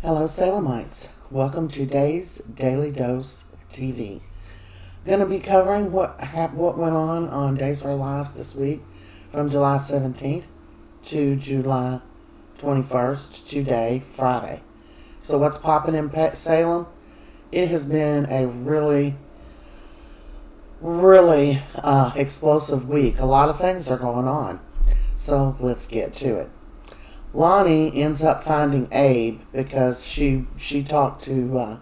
Hello, Salemites. Welcome to Day's Daily Dose TV. Going to be covering what went on Days of Our Lives this week from July 17th to July 21st, today, Friday. So what's popping in Salem? It has been a really explosive week. A lot of things are going on. So let's get to it. Lani ends up finding Abe because she talked to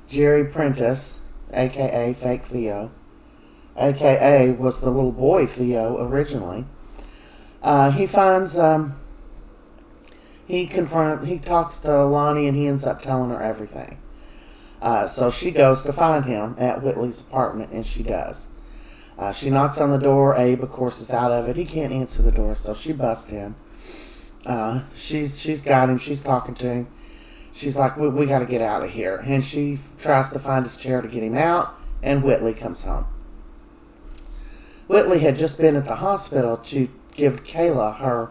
Jerry Prentice, a.k.a. Fake Theo, a.k.a. was the little boy Theo originally. He finds, he talks to Lani and he ends up telling her everything. So she goes to find him at Whitley's apartment, and she does. She knocks on the door. Abe, of course, is out of it. He can't answer the door, so she busts in. She's got him. She's talking to him. She's like, we got to get out of here. And she tries to find his chair to get him out, and Whitley comes home. Whitley had just been at the hospital to give Kayla her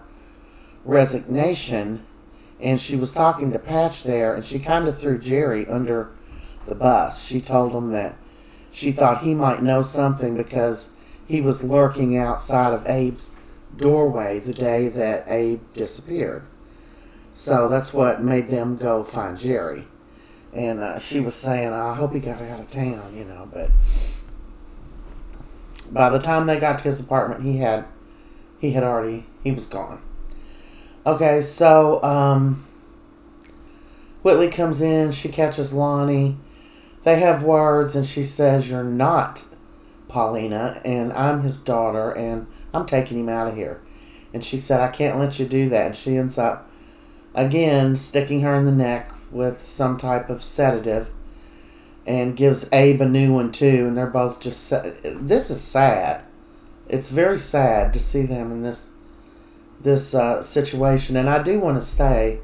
resignation, and she was talking to Patch there, and she kind of threw Jerry under the bus. She told him that she thought he might know something because he was lurking outside of Abe's doorway the day that Abe disappeared. So that's what made them go find Jerry. And she was saying, I hope he got out of town, but by the time they got to his apartment, he was gone. Okay, so Whitley comes in, she catches Lani. They have words, and she says, "You're not Paulina, and I'm his daughter, and I'm taking him out of here." And she said, "I can't let you do that." And she ends up, again, sticking her in the neck with some type of sedative and gives Abe a new one, too. And they're both just... This is sad. It's very sad to see them in this situation. And I do want to say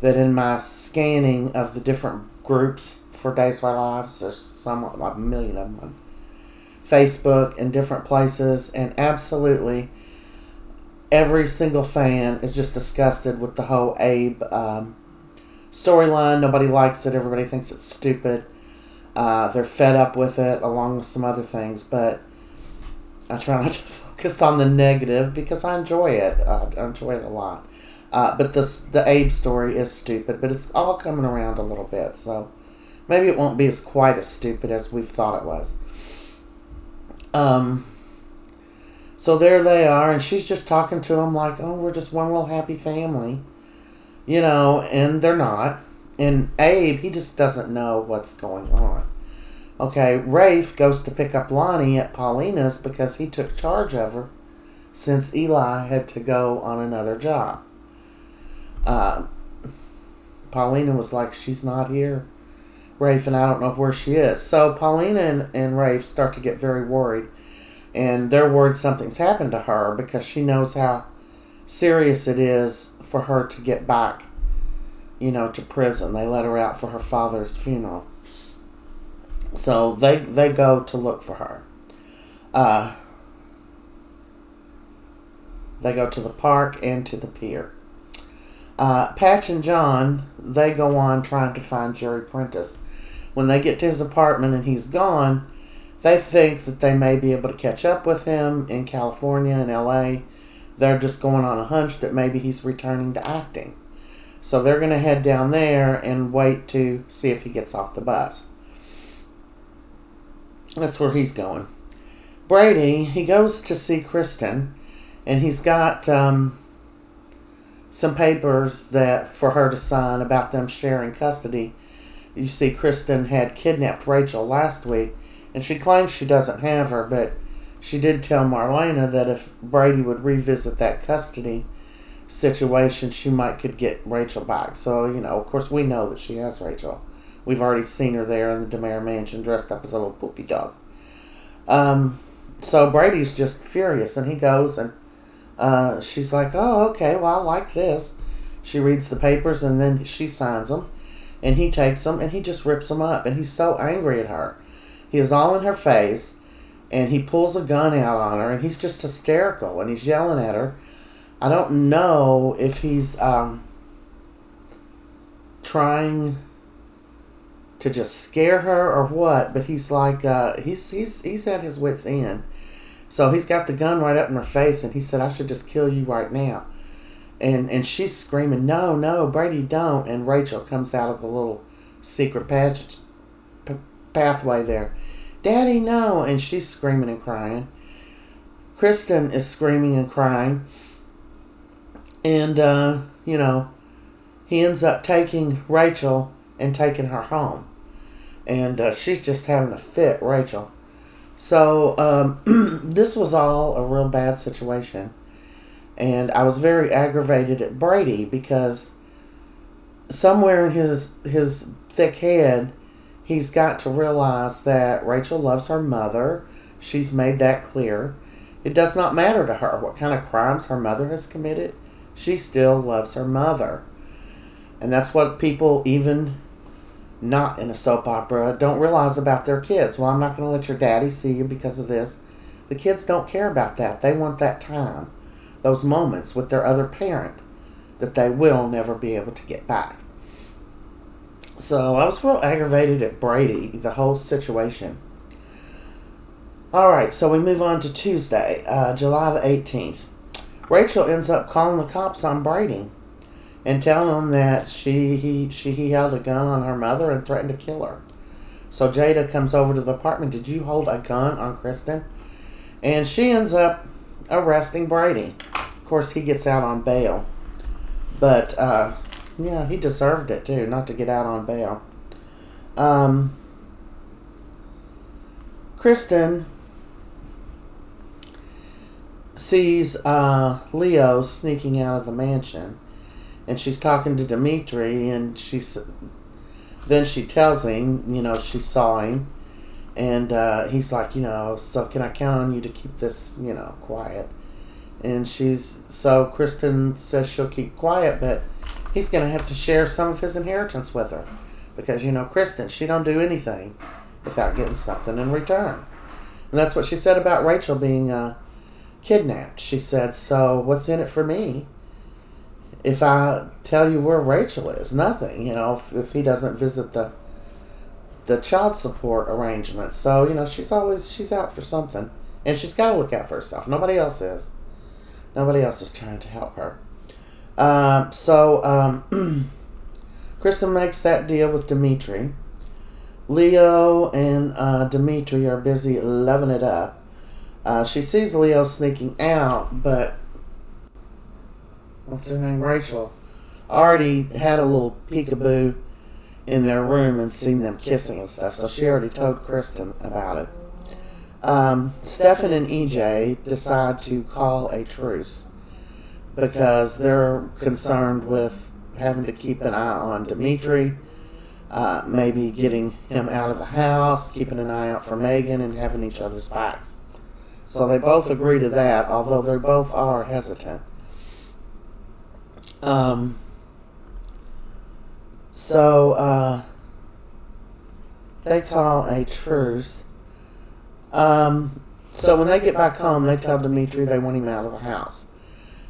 that in my scanning of the different groups for Days of Our Lives, there's somewhat like a million of them on Facebook and different places, and absolutely every single fan is just disgusted with the whole Abe storyline. Nobody likes it. Everybody thinks it's stupid. They're fed up with it, along with some other things, but I try not to focus on the negative because I enjoy it. I enjoy it a lot. But the Abe story is stupid, but it's all coming around a little bit, so maybe it won't be quite as stupid as we've thought it was. So there they are, and she's just talking to him like, oh, we're just one little happy family, and they're not. And Abe, he just doesn't know what's going on. Okay, Rafe goes to pick up Lani at Paulina's because he took charge of her since Eli had to go on another job. Paulina was like, she's not here, Rafe, and I don't know where she is. So Paulina and Rafe start to get very worried, and they're worried something's happened to her because she knows how serious it is for her to get back, to prison. They let her out for her father's funeral. So they go to look for her. They go to the park and to the pier. Patch and John, they go on trying to find Jerry Prentice. When they get to his apartment and he's gone, they think that they may be able to catch up with him in California and LA. They're just going on a hunch that maybe he's returning to acting. So they're going to head down there and wait to see if he gets off the bus. That's where he's going. Brady, he goes to see Kristin, and he's got some papers for her to sign about them sharing custody. You see, Kristin had kidnapped Rachel last week, and she claims she doesn't have her, but she did tell Marlena that if Brady would revisit that custody situation, she could get Rachel back. So, of course, we know that she has Rachel. We've already seen her there in the DeMare mansion dressed up as a little poopy dog. So Brady's just furious, and he goes, and she's like, oh, okay, well, I like this. She reads the papers, and then she signs them, and he takes them, and he just rips them up, and he's so angry at her. He is all in her face, and he pulls a gun out on her, and he's just hysterical, and he's yelling at her. I don't know if he's trying to just scare her or what, but he's like, he's at his wit's end. So he's got the gun right up in her face, and he said, I should just kill you right now. And she's screaming, no, Brady, don't. And Rachel comes out of the little secret pathway there. Daddy, no. And she's screaming and crying. Kristin is screaming and crying. And, he ends up taking Rachel and taking her home. And she's just having a fit, Rachel. So, this was all a real bad situation. And I was very aggravated at Brady because somewhere in his thick head, he's got to realize that Rachel loves her mother. She's made that clear. It does not matter to her what kind of crimes her mother has committed. She still loves her mother. And that's what people, even not in a soap opera, don't realize about their kids. Well, I'm not going to let your daddy see you because of this. The kids don't care about that. They want that time, those moments with their other parent that they will never be able to get back. So I was real aggravated at Brady, the whole situation. Alright, so we move on to Tuesday, July the 18th. Rachel ends up calling the cops on Brady and telling them that he held a gun on her mother and threatened to kill her. So Jada comes over to the apartment. Did you hold a gun on Kristin? And she ends up arresting Brady. Of course, he gets out on bail. But, yeah, he deserved it, too, not to get out on bail. Kristin sees Leo sneaking out of the mansion. And she's talking to Dimitri, and then she tells him, she saw him. And he's like, so can I count on you to keep this, quiet? And so Kristin says she'll keep quiet, but he's going to have to share some of his inheritance with her. Because, Kristin, she don't do anything without getting something in return. And that's what she said about Rachel being kidnapped. She said, so what's in it for me if I tell you where Rachel is? Nothing, if he doesn't visit the child support arrangement. So, she's out for something. And she's got to look out for herself. Nobody else is. Nobody else is trying to help her. Kristin makes that deal with Dimitri. Leo and Dimitri are busy loving it up. She sees Leo sneaking out, but what's her name? Rachel already had a little peekaboo in their room and seen them kissing and stuff, so she already told Kristin about it. Stefan and EJ decide to call a truce because they're concerned with having to keep an eye on Dimitri, maybe getting him out of the house, keeping an eye out for Megan, and having each other's backs. So they both agree to that, although they both are hesitant. They call a truce. So when they get back home, they tell Dimitri they want him out of the house.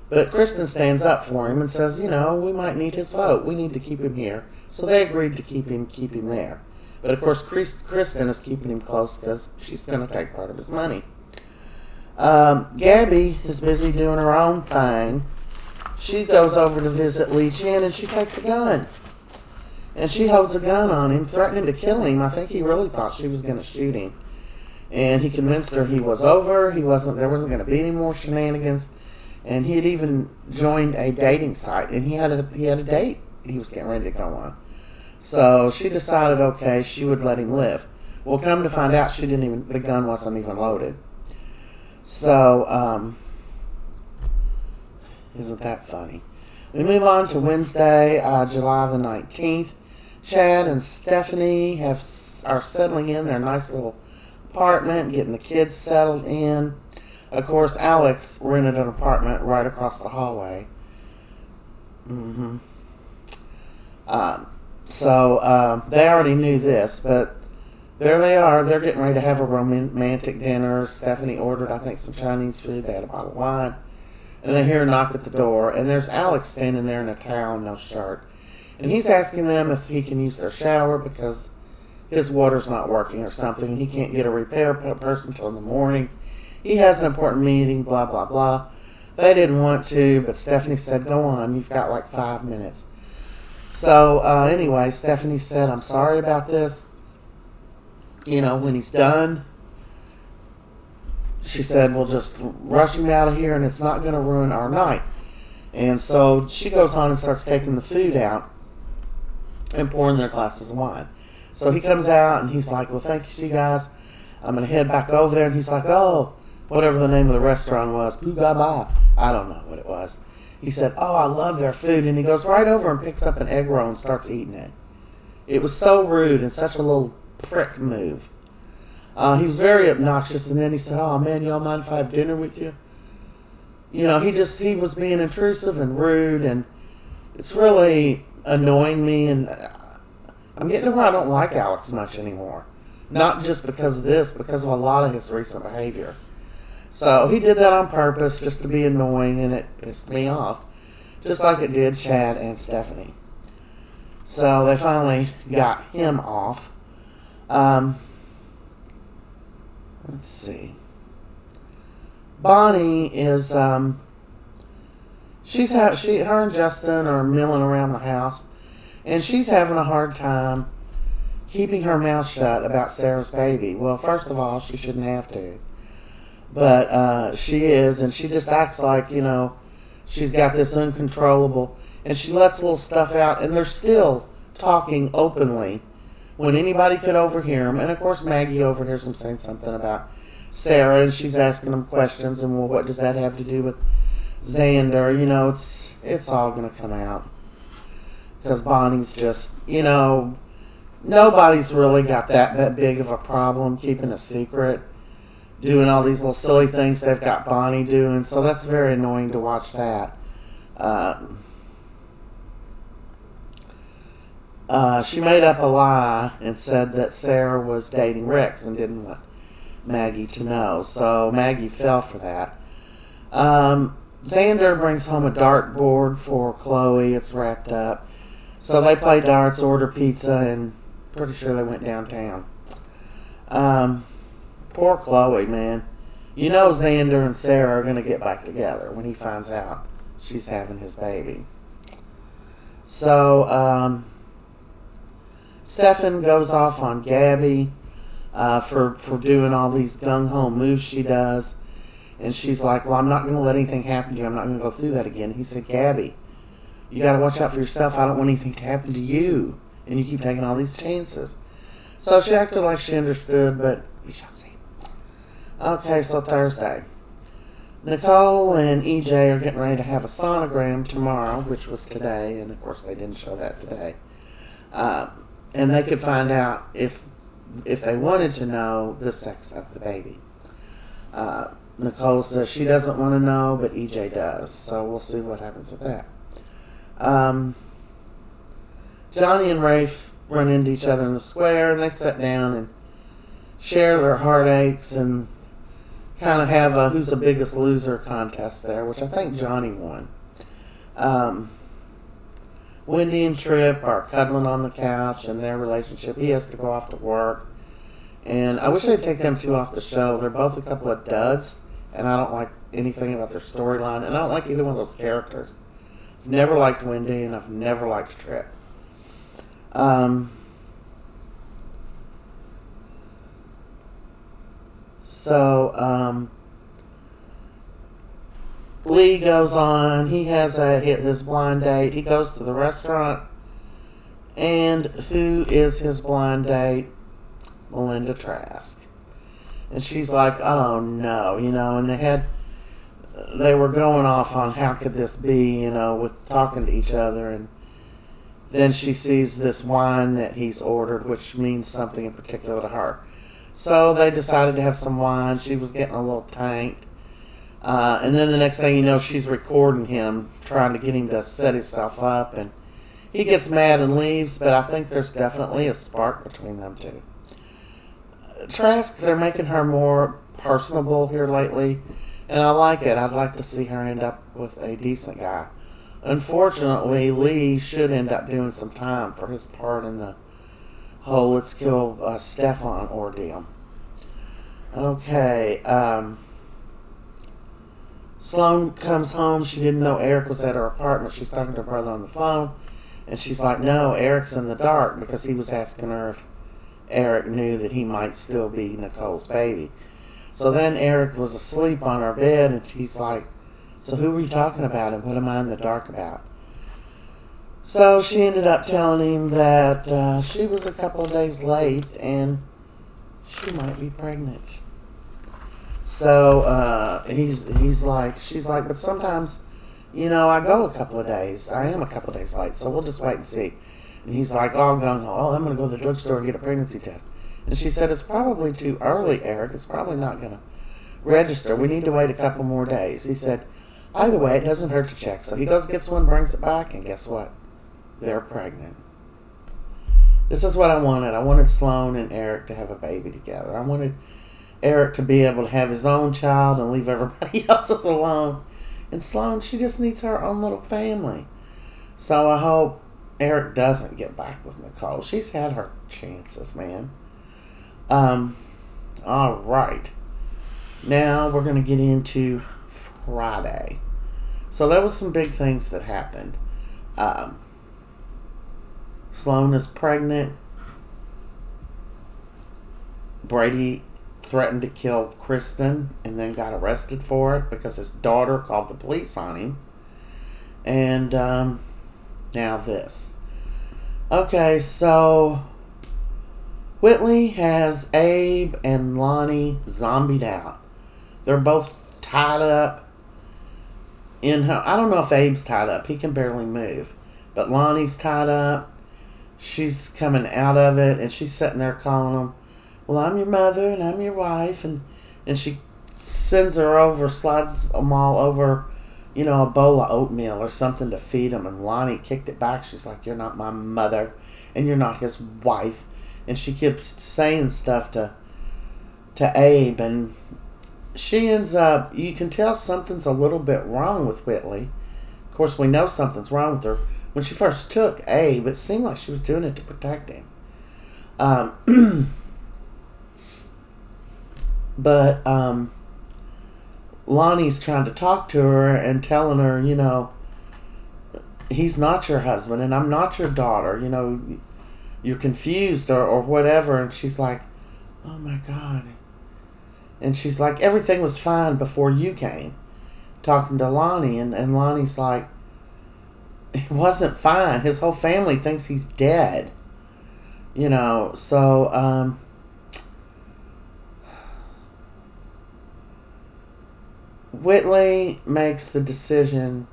But Kristin stands up for him and says, we might need his vote. We need to keep him here. So they agreed to keep him there. But of course, Kristin is keeping him close because she's going to take part of his money. Gabby is busy doing her own thing. She goes over to visit Lee Chin and she takes a gun. And she holds a gun on him, threatening to kill him. I think he really thought she was going to shoot him. And he convinced her he was over. There wasn't going to be any more shenanigans. And he had even joined a dating site. And he had a date he was getting ready to go on. So she decided, okay, she would let him live. Well, come to find out, the gun wasn't even loaded. So, isn't that funny? We move on to Wednesday, July the 19th. Chad and Stephanie are settling in their nice little apartment, getting the kids settled in. Of course, Alex rented an apartment right across the hallway. So they already knew this, but there they are. They're getting ready to have a romantic dinner. Stephanie ordered, I think, some Chinese food. They had a bottle of wine. And they hear a knock at the door, and there's Alex standing there in a towel and no shirt. And he's asking them if he can use their shower because his water's not working or something, and he can't get a repair person until in the morning. He has an important meeting, blah, blah, blah. They didn't want to, but Stephanie said, go on, you've got like 5 minutes. So, anyway, Stephanie said, I'm sorry about this. When he's done, she said, we'll just rush him out of here, and it's not going to ruin our night. And so she goes on and starts taking the food out and pouring their glasses of wine. So he comes out, and he's like, well, thank you guys. I'm going to head back over there. And he's like, oh, whatever the name of the restaurant was, Pugaba. I don't know what it was. He said, oh, I love their food. And he goes right over and picks up an egg roll and starts eating it. It was so rude and such a little prick move. He was very obnoxious, and then he said, oh, man, y'all mind if I have dinner with you? He was being intrusive and rude, and it's really annoying me, and I'm getting to where I don't like Alex much anymore. Not just because of this, because of a lot of his recent behavior. So he did that on purpose just to be annoying, and it pissed me off. Just like it did Chad and Stephanie. So they finally got him off. Let's see. Bonnie is, her and Justin are milling around the house, and she's having a hard time keeping her mouth shut about Sarah's baby. Well, first of all, she shouldn't have to. But she is, and she just acts like, she's got this uncontrollable, and she lets little stuff out, and they're still talking openly when anybody could overhear them. And of course, Maggie overhears them saying something about Sarah, and she's asking them questions, and well, what does that have to do with Xander? It's all going to come out. Because Bonnie's just, nobody's really got that big of a problem keeping a secret, doing all these little silly things they've got Bonnie doing, so that's very annoying to watch that. She made up a lie and said that Sarah was dating Rex and didn't want Maggie to know, so Maggie fell for that. Xander brings home a dartboard for Chloe. It's wrapped up. So they play darts, order pizza, and pretty sure they went downtown. Poor Chloe, man. Xander and Sarah are going to get back together when he finds out she's having his baby. So, Stefan goes off on Gabby for doing all these gung-ho moves she does. And she's like, well, I'm not going to let anything happen to you. I'm not going to go through that again. He said, Gabby, you got to watch out for yourself. I don't want anything to happen to you. And you keep taking all these chances. So she acted like she understood, but we shall see. Okay, so Thursday. Nicole and EJ are getting ready to have a sonogram tomorrow, which was today. And, of course, they didn't show that today. And they could find out, if they wanted to know, the sex of the baby. Nicole says she doesn't want to know, but EJ does. So we'll see what happens with that. Johnny and Rafe run into each other in the square, and they sit down and share their heartaches and kind of have a who's the biggest loser contest there, which I think Johnny won. Wendy and Tripp are cuddling on the couch in their relationship. He has to go off to work. And I wish they'd take them two off the show. They're both a couple of duds, and I don't like anything about their storyline, and I don't like either one of those characters. I've never liked Wendy, and I've never liked Tripp. Lee goes on. He has his blind date. He goes to the restaurant, and who is his blind date? Melinda Trask. And she's like, oh no, and they were going off on how could this be, with talking to each other, and then she sees this wine that he's ordered, which means something in particular to her. So they decided to have some wine. She was getting a little tanked. And then the next thing you know, she's recording him, trying to get him to set himself up, and he gets mad and leaves, but I think there's definitely a spark between them two. Trask, they're making her more personable here lately, and I like it. I'd like to see her end up with a decent guy Unfortunately, Lee should end up doing some time for his part in the whole let's kill Stefan ordeal. Okay, Sloan comes home. She didn't know Eric was at her apartment. She's talking to her brother on the phone. And she's like, no, Eric's in the dark, because he was asking her if Eric knew that he might still be Nicole's baby. So then Eric was asleep on her bed, and she's like, so who were you talking about, and what am I in the dark about? So she ended up telling him that she was a couple of days late, and she might be pregnant. So she's like, but sometimes, I go a couple of days. I am a couple of days late, so we'll just wait and see. And he's like, all gung-ho, I'm going to go to the drugstore and get a pregnancy test. And she said, it's probably too early, Eric. It's probably not going to register. We need to wait a couple more days. He said, either way, it doesn't hurt to check. So he goes, gets one, brings it back, and guess what? They're pregnant. This is what I wanted. I wanted Sloan and Eric to have a baby together. I wanted Eric to be able to have his own child and leave everybody else's alone. And Sloan, she just needs her own little family. So I hope Eric doesn't get back with Nicole. She's had her chances, man. All right. Now we're going to get into Friday. So there was some big things that happened. Sloan is pregnant. Brady threatened to kill Kristin and then got arrested for it because his daughter called the police on him. And now this. Okay, so Whitley has Abe and Lani zombied out. They're both tied up in her. I don't know if Abe's tied up. He can barely move. But Lonnie's tied up. She's coming out of it, and she's sitting there calling them, well, I'm your mother, and I'm your wife, and she sends her over, slides them all over, a bowl of oatmeal or something to feed them, and Lani kicked it back. She's like, you're not my mother, and you're not his wife, and she keeps saying stuff to Abe, and she ends up, you can tell something's a little bit wrong with Whitley. Of course, we know something's wrong with her. When she first took Abe, it seemed like she was doing it to protect him. But Lonnie's trying to talk to her and telling her, he's not your husband and I'm not your daughter. You're confused or whatever. And she's like, oh my God. And she's like, everything was fine before you came. Talking to Lani. And Lonnie's like, it wasn't fine. His whole family thinks he's dead. So, Whitley makes the decision,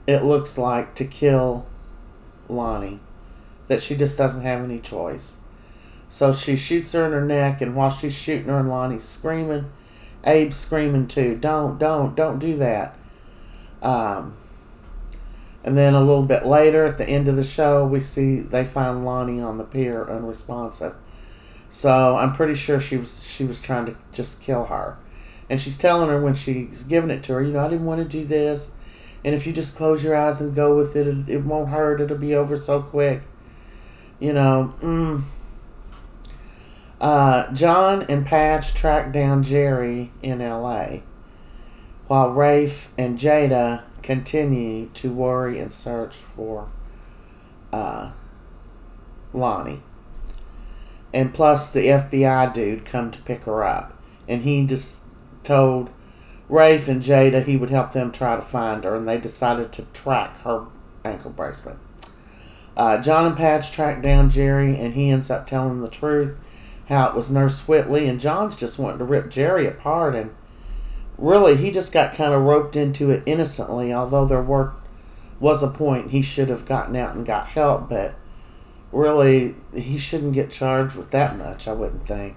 it looks like, to kill Lani. That she just doesn't have any choice. So she shoots her in her neck, and while she's shooting her and Lonnie's screaming, Abe's screaming too, don't do that. And then a little bit later, at the end of the show, we see they find Lani on the pier unresponsive. So I'm pretty sure she was trying to just kill her. And she's telling her when she's giving it to her, I didn't want to do this. And if you just close your eyes and go with it, it won't hurt. It'll be over so quick. John and Patch track down Jerry in L.A., while Rafe and Jada continue to worry and search for Lani. And plus the FBI dude come to pick her up. And he just told Rafe and Jada he would help them try to find her. And they decided to track her ankle bracelet. John and Patch track down Jerry, and he ends up telling the truth. How it was Nurse Whitley. And John's just wanting to rip Jerry apart. And really, he just got kind of roped into it innocently, although there was a point he should have gotten out and got help, but really, he shouldn't get charged with that much, I wouldn't think.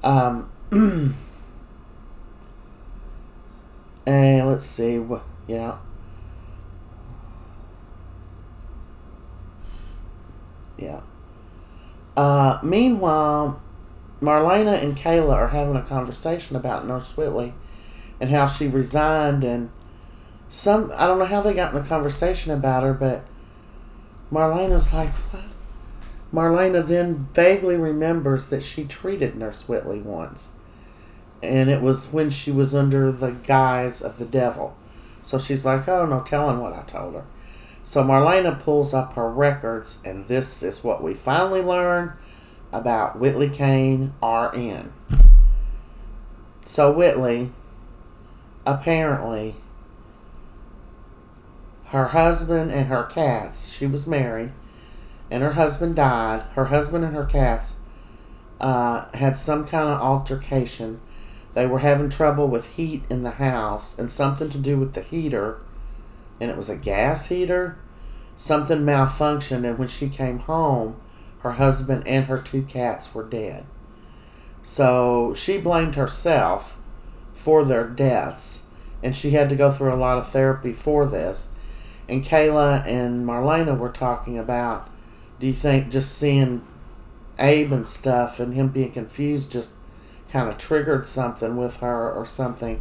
And let's see, yeah. Meanwhile, Marlena and Kayla are having a conversation about Nurse Whitley and how she resigned, and I don't know how they got in the conversation about her, but Marlena's like, what? Marlena then vaguely remembers that she treated Nurse Whitley once. And it was when she was under the guise of the devil. So she's like, oh, no telling what I told her. So Marlena pulls up her records, and this is what we finally learn about Whitley Kane, RN. So Whitley, apparently, her husband and her cats, she was married, and her husband died. Her husband and her cats had some kind of altercation. They were having trouble with heat in the house, and something to do with the heater, and it was a gas heater. Something malfunctioned, and when she came home, her husband and her 2 cats were dead. So she blamed herself for their deaths, and she had to go through a lot of therapy for this. And Kayla and Marlena were talking about, do you think just seeing Abe and stuff and him being confused just kind of triggered something with her or something?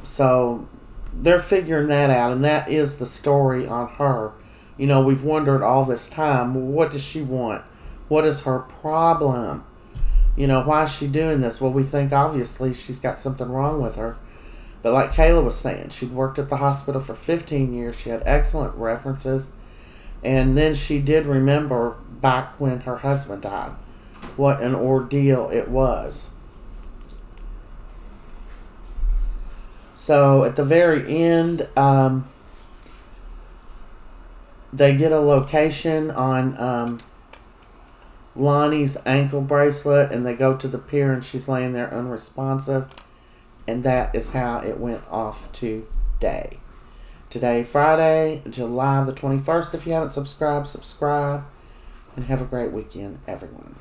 So they're figuring that out, and that is the story on her. You know, we've wondered all this time, well, what does she want? What is her problem? You know, why is she doing this? Well, we think obviously she's got something wrong with her. But like Kayla was saying, she'd worked at the hospital for 15 years. She had excellent references. And then she did remember back when her husband died, what an ordeal it was. So at the very end, they get a location on Lani's ankle bracelet, and they go to the pier, and she's laying there unresponsive. And that is how it went off today. Today, Friday, July the 21st. If you haven't subscribed, subscribe. And have a great weekend, everyone.